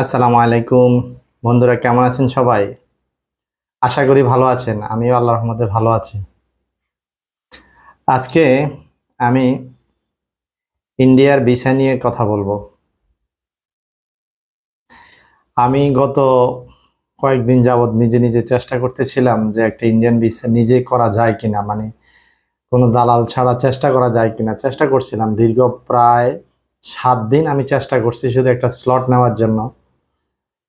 আসসালামু আলাইকুম। বন্ধুরা, কেমন আছেন সবাই? আশা করি ভালো আছেন। আমিও আল্লাহর রহমতে ভালো আছি। আজকে আমি ইন্ডিয়ার ভিসা নিয়ে কথা বলবো। আমি গত কয়েকদিন যাবৎ নিজে নিজে চেষ্টা করতেছিলাম যে একটা ইন্ডিয়ান ভিসা নিজে করা যায় কিনা, মানে কোনো দালাল ছাড়া চেষ্টা করা যায় কিনা। চেষ্টা করছিলাম দীর্ঘ প্রায় 7 দিন আমি চেষ্টা করছি শুধু একটা স্লট নেওয়ার জন্য।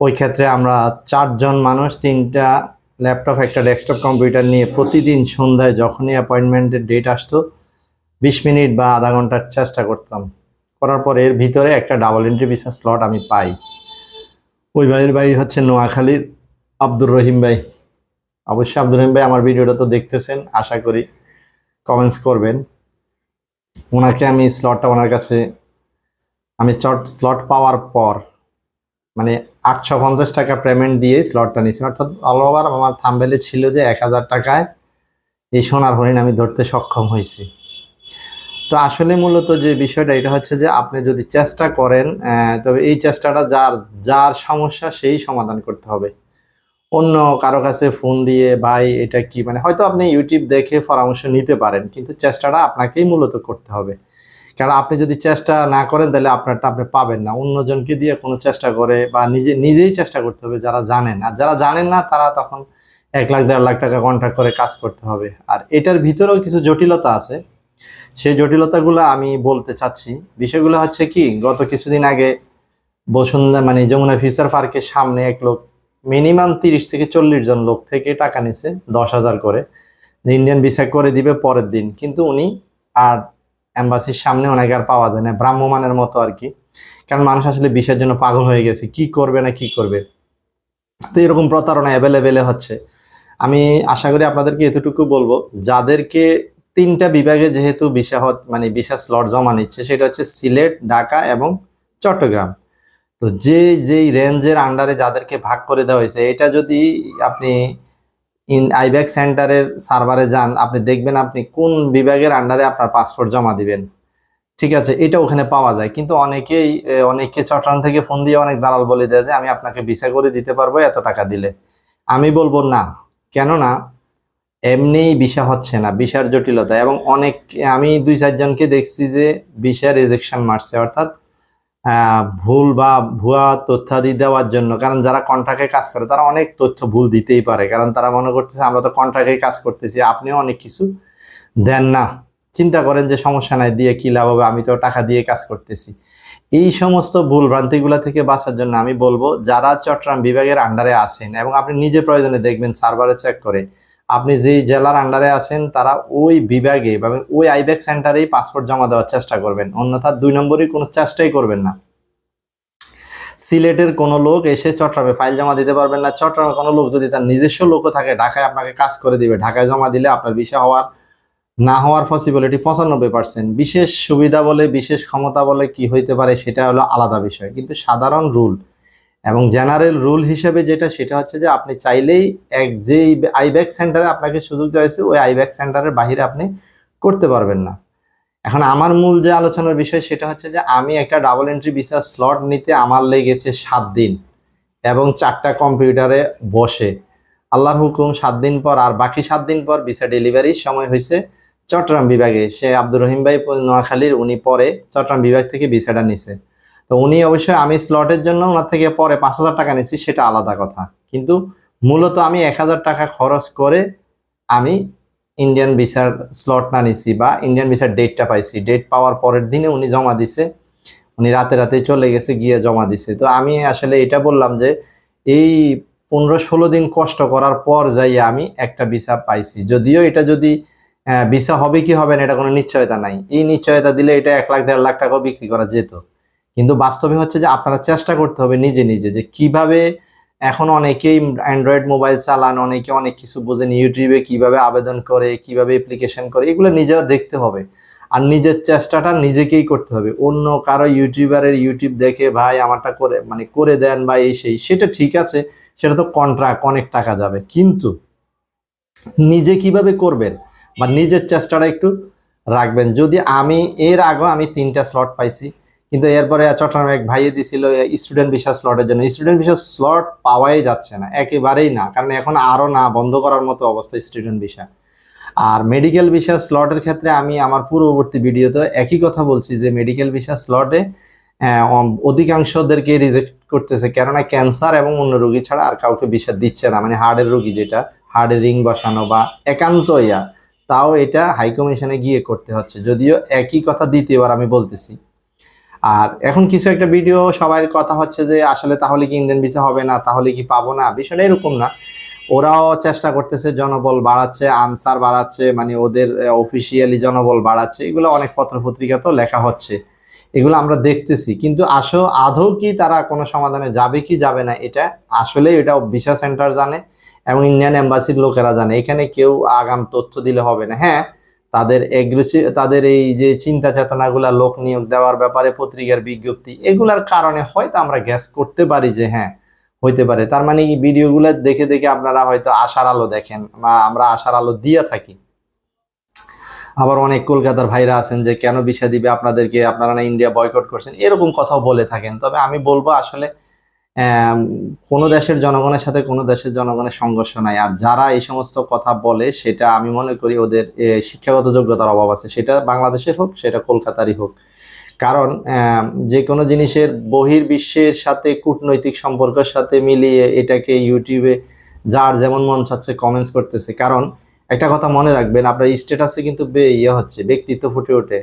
ওই ক্ষেত্রে আমরা 4 জন মানুষ, 3টা ল্যাপটপ, একটা ডেস্কটপ কম্পিউটার নিয়ে প্রতিদিন সন্ধ্যায় যখনই অ্যাপয়েন্টমেন্টের ডেট আসতো 20 মিনিট বা আধা ঘন্টার চেষ্টা করতাম। করার পর এর ভিতরে একটা ডাবল এন্ট্রি ভিসা স্লট আমি পাই। ওই ভাইয়ের বাড়ি হচ্ছে নোয়াখালীর আব্দুর রহিম ভাই। অবশ্যই আব্দুর রহিম ভাই আমার ভিডিওটা তো দেখতেছেন, আশা করি কমেন্টস করবেন। ওনাকে আমি স্লটটা ওনার কাছে আমি স্লট পাওয়ার পর মানে 850 টাকা পেমেন্ট দিয়ে স্লটটা নিয়েছি। অর্থাৎ অল ওভার আমার থাম্বনেলে ছিল যে 1000 টাকায় এই সোনার হরিণ আমি ধরতে সক্ষম হয়েছি। তো আসলে মূলত যে বিষয়টা এটা হচ্ছে যে আপনি যদি চেষ্টা করেন, তবে এই চেষ্টাটা যার যার সমস্যা সেই সমাধান করতে হবে। অন্য কারো কাছে ফোন দিয়ে ভাই এটা কি, মানে হয়তো আপনি ইউটিউব দেখে পরামর্শ নিতে পারেন, কিন্তু চেষ্টাটা আপনাকেই মূলত করতে হবে। কারণ আপনি যদি চেষ্টা না করেন তাহলে আপনারটা আপনি পাবেন না। অন্যজনকে দিয়ে কোনো চেষ্টা করে বা নিজেই চেষ্টা করতে হবে যারা জানেন। আর যারা জানেন না তারা তখন 1 লাখ 1.5 লাখ টাকা কন্ট্রাক্ট করে কাজ করতে হবে। আর এটার ভিতরেও কিছু জটিলতা আছে। সেই জটিলতাগুলো আমি বলতে চাচ্ছি। বিষয়গুলো হচ্ছে কি, গত কিছুদিন আগে বসুন্ধরা মানে যমুনা ফিউচার পার্কের সামনে এক লোক মিনিমাম 30 থেকে 40 জন লোক থেকে টাকা নিছে 10,000 করে, যে ইন্ডিয়ান ভিসা করে দিবে পরের দিন। কিন্তু উনি আর এম্বাসির সামনে ওনাকে আর পাওয়া যায় না, ভ্রাম্যমাণের মতো আর কি। কারণ মানুষ আসলে ভিসার জন্য পাগল হয়ে গেছে, কি করবে না কি করবে। তো এরকম প্রতারণা অ্যাভেলেবেলে হচ্ছে। আমি আশা করি আপনাদেরকে এতটুকু বলবো, যাদেরকে 3টা বিভাগে যেহেতু মানে ভিসা স্লট জমা নিচ্ছে, সেটা হচ্ছে সিলেট, ঢাকা এবং চট্টগ্রাম। তো যেই রেঞ্জের আন্ডারে যাদেরকে ভাগ করে দেওয়া হয়েছে, এটা যদি আপনি আইব্যাক সেন্টারের সার্ভারে যান, আপনি দেখবেন আপনি কোন বিভাগের আন্ডারে আপনার পাসপোর্ট জমা দিবেন। ঠিক আছে, এটা ওখানে পাওয়া যায়। কিন্তু অনেকে চট্টগ্রাম থেকে ফোন দিয়ে অনেক দালাল বলে দেয় যে আমি আপনাকে ভিসা করে দিতে পারবো এত টাকা দিলে। আমি বলবো না, কেননা এমনিই ভিসা হচ্ছে না, ভিসার জটিলতা। এবং আমি 2-4 জনকে দেখছি যে ভিসা রিজেকশন মারছে, অর্থাৎ ভুল বা ভুয়া তথ্যাদি দেওয়ার জন্য। কারণ যারা কন্ট্রাক্টে কাজ করে তারা অনেক তথ্য ভুল দিতেই পারে, কারণ তারা মনে করতেছে আমরা তো কন্ট্রাক্টে কাজ করতেছি, আপনিও অনেক কিছু দেন না, চিন্তা করেন যে সমস্যা নাই, দিয়ে কি লাভ হবে, আমি তো টাকা দিয়ে কাজ করতেছি। এই সমস্ত ভুল ভ্রান্তিগুলা থেকে বাঁচার জন্য আমি বলবো, যারা চট্টগ্রাম বিভাগের আন্ডারে আছেন এবং আপনি নিজে প্রয়োজনে দেখবেন সার্ভারে চেক করে আপনি যেই জেলার আন্ডারে আছেন তারা ওই বিভাগে বা ওই আইব্যাক সেন্টারেই পাসপোর্ট জমা দেওয়ার চেষ্টা করবেন, অন্যথা 2 নম্বরই কোনো চেষ্টাই করবেন না। সিলেটের কোনো লোক এসে চট্টগ্রামে ফাইল জমা দিতে পারবেন না। চট্টগ্রামে কোনো লোক যদি তার নিজস্ব লোকও থাকে ঢাকায় আপনাকে কাজ করে দিবে, ঢাকায় জমা দিলে আপনার ভিসা না হওয়ার পসিবিলিটি 95%। বিশেষ সুবিধা বলে বিশেষ ক্ষমতা বলে কি হইতে পারে সেটা হলো আলাদা বিষয়, কিন্তু সাধারণ রুল এবং জেনারেল রুল হিসেবে সেটা হচ্ছে যে আপনি চাইলেই যেই আইব্যাক সেন্টারে আপনাকে সুযোগ দেওয়া হয়েছে ওই আইব্যাক সেন্টারের বাহিরে আপনি করতে পারবেন না। এখন আমার মূল যে আলোচনার বিষয় সেটা হচ্ছে যে আমি একটা ডাবল এন্ট্রি ভিসা স্লট নিতে আমার লেগেছে 7 দিন এবং 4টা কম্পিউটারে বসে। আল্লাহর হুকুম 7 দিন পর, আর বাকি 7 দিন পর ভিসা ডেলিভারির সময় হয়েছে চট্টগ্রাম বিভাগে। সে আব্দুর রহিম ভাই নোয়াখালীর, উনি পরে চট্টগ্রাম বিভাগ থেকে ভিসাটা নিছে। তো উনি অবশ্যই, আমি স্লটের জন্য ওনার থেকে পরে 5,000 টাকা নিচ্ছি, সেটা আলাদা কথা। কিন্তু মূলত আমি 1,000 টাকা খরচ করে আমি ইন্ডিয়ান ভিসার স্লট না নিছি বা ইন্ডিয়ান ভিসার ডেটটা পাইছি। ডেট পাওয়ার পরের দিনে উনি জমা দিছে, উনি রাতে রাতে চলে গেছে, গিয়ে জমা দিছে। তো আমি আসলে এটা বললাম যে এই 15-16 দিন কষ্ট করার পর যাই আমি একটা ভিসা পাইছি। যদিও এটা যদি ভিসা হবে কি হবে না এটা কোনো নিশ্চয়তা নাই, এই নিশ্চয়তা দিলে এটা 1 লাখ 1.5 লাখ টাকাও বিক্রি করা যেত। কিন্তু বাস্তবে হচ্ছে যে আপনারা চেষ্টা করতে হবে নিজে নিজে, যে কিভাবে। এখন অনেকেই অ্যান্ড্রয়েড মোবাইল চালান, অনেকে অনেক কিছু বোঝেন, ইউটিউবে কিভাবে আবেদন করে, কিভাবে অ্যাপ্লিকেশন করে, এগুলো নিজেরা দেখতে হবে। আর নিজের চেষ্টাটা নিজেকেই করতে হবে। অন্য কারো ইউটিউবারের ইউটিউব দেখে ভাই আমারটা করে মানে করে দেন বা এই সেই, সেটা ঠিক আছে, সেটা তো কন্ট্রাক্ট, অনেক টাকা যাবে। কিন্তু নিজে কিভাবে করবেন বা নিজের চেষ্টাটা একটু রাখবেন। যদি এর আগে আমি 3টা স্লট পাইছি, কিন্তু এরপরে চট্টগ্রামে এক ভাইয়ে দিছিল স্টুডেন্ট ভিসা স্লটের জন্য। স্টুডেন্ট ভিসা স্লট পাওয়াই যাচ্ছে না, একেবারেই না, কারণ এখন আরো না বন্ধ করার মতো অবস্থা স্টুডেন্ট ভিসা। আর মেডিকেল ভিসা স্লটের ক্ষেত্রে আমি আমার পূর্ববর্তী ভিডিওতে একই কথা বলছি যে মেডিকেল ভিসা স্লটে অধিকাংশদেরকে রিজেক্ট করতেছে, কেননা ক্যান্সার এবং অন্য রোগী ছাড়া আর কাউকে ভিসা দিচ্ছে না, মানে হার্টের রোগী যেটা হার্টের রিং বসানো বা একান্ত তাও এটা হাই কমিশনে গিয়ে করতে হচ্ছে, যদিও একই কথা দ্বিতীয়বার আমি বলতেছি। আর এখন কিছু একটা ভিডিও সবার কথা হচ্ছে যে আসলে তাহলে কি ইন্ডিয়ান ভিসা হবে না, তাহলে কি পাবো না, বিষয়টা এরকম না। ওরাও চেষ্টা করতেছে, জনবল বাড়াচ্ছে, আনসার বাড়াচ্ছে, মানে ওদের অফিসিয়ালি জনবল বাড়াচ্ছে, এগুলো অনেক পত্রপত্রিকাতেও লেখা হচ্ছে, এগুলো আমরা দেখতেছি। কিন্তু আদৌ কি তারা কোনো সমাধানে যাবে কি যাবে না, এটা আসলে এটা ভিসা সেন্টার জানে এবং ইন্ডিয়ান এম্বাসির লোকেরা জানে, এখানে কেউ আগাম তথ্য দিলে হবে না। হ্যাঁ, তাদের এই যে চিন্তা চেতনাগুলা লোক নিয়োগ দেওয়ার ব্যাপারে পত্রিকার বিজ্ঞপ্তি এগুলার কারণে হয়তো আমরা গ্যাস করতে পারি যে হ্যাঁ হইতে পারে। তার মানে এই ভিডিওগুলো দেখে দেখে আপনারা হয়তো আশার আলো দেখেন, বা আমরা আশার আলো দিয়ে থাকি। আবার অনেক কলকাতার ভাইরা আছেন যে কেন ভিসা দিবে আপনাদেরকে, আপনারা না ইন্ডিয়া বয়কট করছেন, এরকম কথাও বলে থাকেন। তবে আমি বলবো আসলে কোনো দেশের জনগণের সাথে কোনো দেশের জনগণের সংঘর্ষ নাই। আর যারা এই সমস্ত কথা বলে সেটা আমি মনে করি ওদের শিক্ষাগত যোগ্যতার অভাব আছে, সেটা বাংলাদেশের হোক সেটা কলকাতারই হোক। কারণ যে কোনো জিনিসের বহির্বিশ্বের সাথে কূটনৈতিক সম্পর্কের সাথে মিলিয়ে এটাকে ইউটিউবে যার যেমন মন চাচ্ছে কমেন্টস করতেছে। কারণ একটা কথা মনে রাখবেন, আপনার স্ট্যাটাসে কিন্তু হচ্ছে ব্যক্তিত্ব ফুটে ওঠে,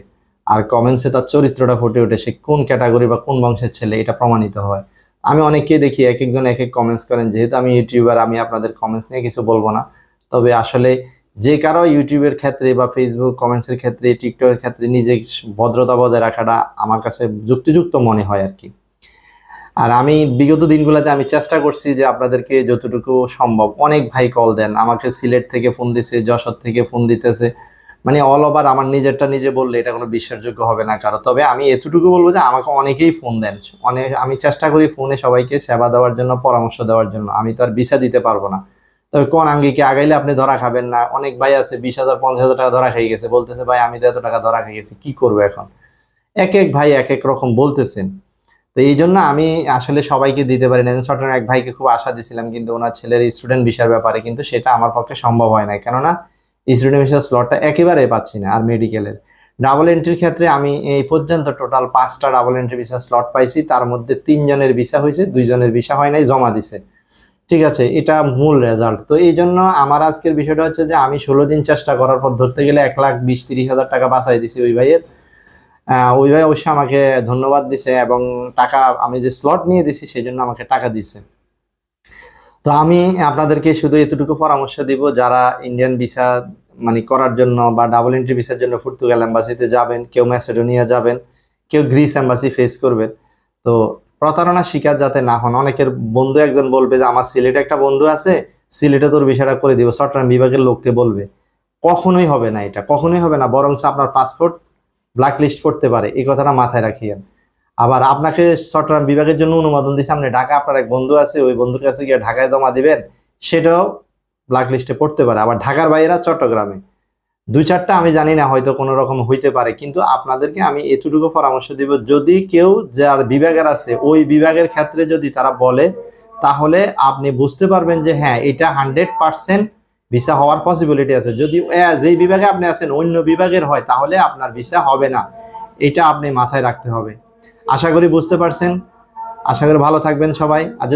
আর কমেন্টসে তার চরিত্রটা ফুটে ওঠে, সে কোন ক্যাটাগরি বা কোন বংশের ছেলে এটা প্রমাণিত হয়। আমি অনেককে দেখি এক একজন এক এক কমেন্টস করেন, যেহেতু আমি ইউটিউবার আমি আপনাদের কমেন্টস নিয়ে কিছু বলবো না। তবে আসলে যে কারো ইউটিউবের ক্ষেত্রে বা ফেসবুক কমেন্টসের ক্ষেত্রে টিকটকের ক্ষেত্রে নিজে ভদ্রতা বজায় রাখাটা আমার কাছে যুক্তিযুক্ত মনে হয় আর কি। আর আমি বিগত দিনগুলোতে আমি চেষ্টা করছি যে আপনাদেরকে যতটুকু সম্ভব, অনেক ভাই কল দেন আমাকে, সিলেট থেকে ফোন দিছে, যশোর থেকে ফোন দিতেছে, মানে অল ওভার। আমার নিজেরটা নিজে বললে এটা কোনো বিশ্বাসযোগ্য হবে না কারো। তবে আমি এতটুকু বলবো যে আমাকে অনেকেই ফোন দেন, আমি চেষ্টা করি ফোনে সবাইকে সেবা দেওয়ার জন্য, পরামর্শ দেওয়ার জন্য। আমি তো আর ভিসা দিতে পারবো না, তবে কোন আঙ্গিকে আগাইলে আপনি ধরা খাবেন না। অনেক ভাই আছে 20,000 50,000 টাকা ধরা খাই গেছে, বলতেছে ভাই আমি তো এত টাকা ধরা খাই গেছি, কি করবো এখন। এক এক ভাই এক এক রকম বলতেছেন। তো এই জন্য আমি আসলে সবাইকে দিতে পারি না। চট্টগ্রাম এক ভাইকে খুব আশা দিছিলাম, কিন্তু ওনার ছেলের স্টুডেন্ট ভিসার ব্যাপারে, কিন্তু সেটা আমার পক্ষে সম্ভব হয় না, কেননা স্টুডেন্ট ভিসার স্লটটা একেবারেই পাচ্ছি না। আর মেডিকেলের ডাবল এন্ট্রির ক্ষেত্রে আমি এই পর্যন্ত টোটাল 5টা ডাবল এন্ট্রি ভিসা স্লট পাইছি, তার মধ্যে 3 জনের ভিসা হয়েছে, 2 জনের ভিসা হয় নাই, জমা দিছে। ঠিক আছে, এটা মূল রেজাল্ট। তো এই জন্য আমার আজকের বিষয়টা হচ্ছে যে আমি 16 দিন চেষ্টা করার পর ধরতে গেলে 1,20,30,000 টাকা বাঁচাই দিছি ওই ভাইয়ের। ওই ভাই অবশ্যই আমাকে ধন্যবাদ দিছে, এবং টাকা আমি যে স্লট নিয়ে দিছি সেই জন্য আমাকে টাকা দিছে। তো আমি আপনাদেরকে শুধু এতটুকু পরামর্শ দিব, যারা ইন্ডিয়ান ভিসা মানে করার জন্য বা ডাবল এন্ট্রি ভিসার জন্য পর্তুগাল এম্বাসিতে যাবেন, কেউ ম্যাসেডোনিয়া যাবেন, কেউ গ্রিস এম্বাসি ফেস করবেন, তো প্রতারণার শিকার যাতে না হন। অনেকের বন্ধু একজন বলবে যে আমার সিলেটে একটা বন্ধু আছে, সিলেটে তোর ভিসাটা করে দিব, চট্টগ্রাম বিভাগের লোককে বলবে। কখনোই হবে না, এটা কখনোই হবে না, বরং আপনার পাসপোর্ট ব্ল্যাক লিস্ট করতে পারে, এই কথাটা মাথায় রাখিয়েন। আবার আপনাকে চট্টগ্রাম বিভাগের জন্য অনুমোদন দিচ্ছে, আপনি ঢাকা, আপনার এক বন্ধু আছে, ওই বন্ধুর কাছে গিয়ে ঢাকায় জমা দিবেন, সেটাও ব্ল্যাক লিস্টে পড়তে পারে। আবার ঢাকার বাইরেরা চট্টগ্রামে 2-4টা আমি জানি না, হয়তো কোনো রকম হইতে পারে, কিন্তু আপনাদেরকে আমি এতটুকু পরামর্শ দিব, যদি কেউ যার বিভাগের আছে ওই বিভাগের ক্ষেত্রে যদি তারা বলে, তাহলে আপনি বুঝতে পারবেন যে হ্যাঁ এটা 100% ভিসা হওয়ার পসিবিলিটি আছে। যদি যেই বিভাগে আপনি আছেন অন্য বিভাগের হয়, তাহলে আপনার ভিসা হবে না, এটা আপনি মাথায় রাখতে হবে। আশা করি বুঝতে পারছেন, আশা করি ভালো থাকবেন সবাই। আর